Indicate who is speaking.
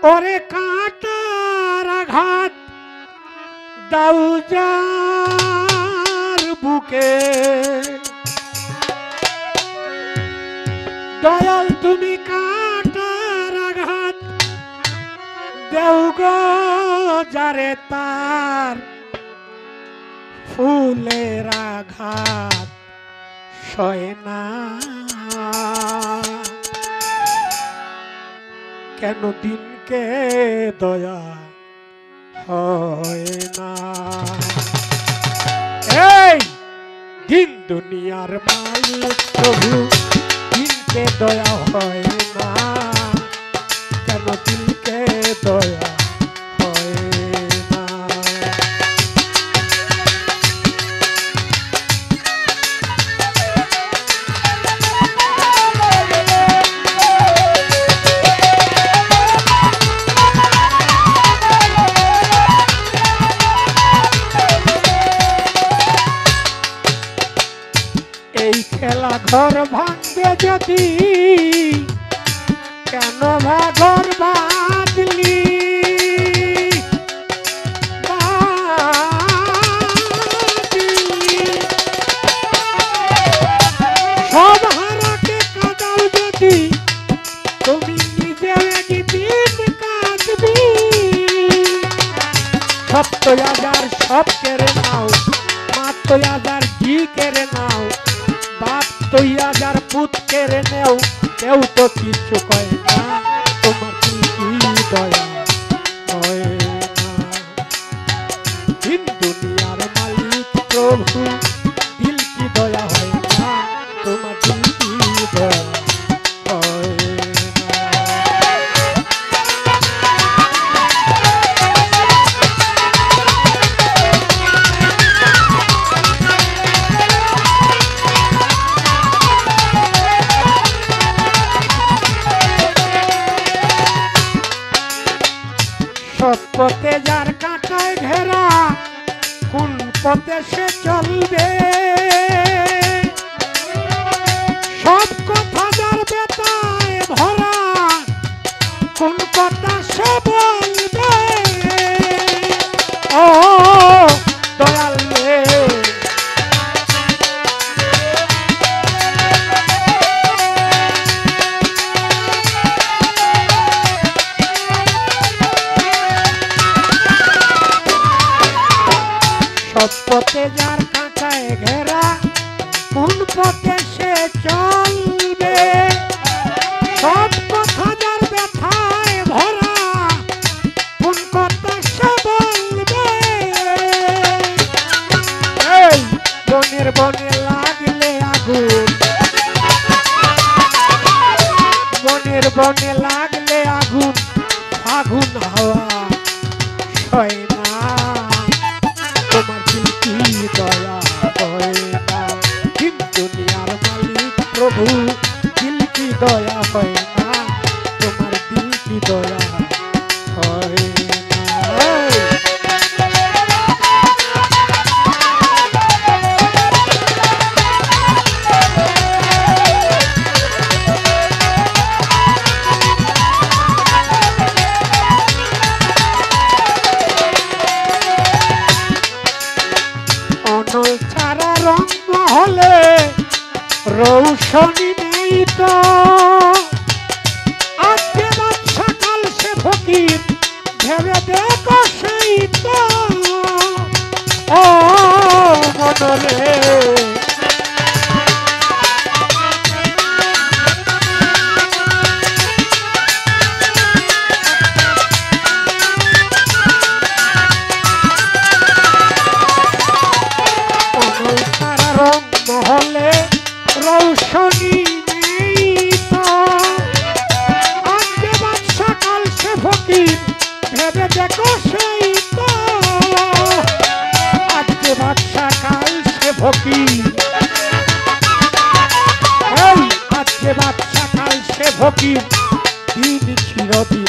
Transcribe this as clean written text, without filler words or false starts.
Speaker 1: ওরে কাঁটার আঘাত দাও যার বুকে, দয়াল তুমি কাঁটার আঘাত দেও গো যারে তার ফুলের আঘাত সয় না। কেন দিনকে দয়া হয় না? এই দিন দুনিয়ার মালিক প্রভু, দিনকে দয়া হয় না। কেন দিনকে দয়া হয় না? খেলা ঘর ভাঙবে যদি, কেন ঘর বাঁধলি? সব হারাকে কাঁদাও যদি, তুমি নিজে একদিন কাঁদবি। 70,000 সব কেড়ে নাও, মাত্র 1000 ঘি কেড়ে নাও, বাপ 2000 পুত কেড়ে নেও, কেউ তো কিছু কয় না। তোমার কি দয়া হয় না? দিন দুনিয়ার মালিক প্রভু, দিল কি দয়া হয় না? তোমার দিল কি দয়া হয় না? সৎ পথে যার কাঁটায় ঘেরা, কোন পথে সে চলবে? সব কথা যার বেতায় ভরা, কোন কথা সে বলবে? ও দয়াল রে, সব পথে যার কাঁটায় ঘেরা, কোন পথে সে চলবে? সব কথা যার ব্যথায় ভরা, কোন কথা সে বলবে? এই বনের বনে লাগলে আগুন, বনের বনে লাগলে আগুন, আগুন হাওয়া সয় না। তোমার দিল কি দয়া হয় না? দিন দুনিয়ার মালিক প্রভু, দিল কি দয়া হয় না? তোমার দিল কি দয়া হয় না? অনল ছাড়া রং হলে রৌশনী নেই তো, আজকে বাদশা কাল সে ফকির, ভেবে দেখো সেই তো। ও মনরে, মহলে রৌশনী নেই তো, আজকে বাদশা কাল সে ফকির, ভেবে দেখো সেই তো। আজকে বাদশা কাল সে ফকির, আজকে বাদশা কাল সে ফকির, দিন চিরদিন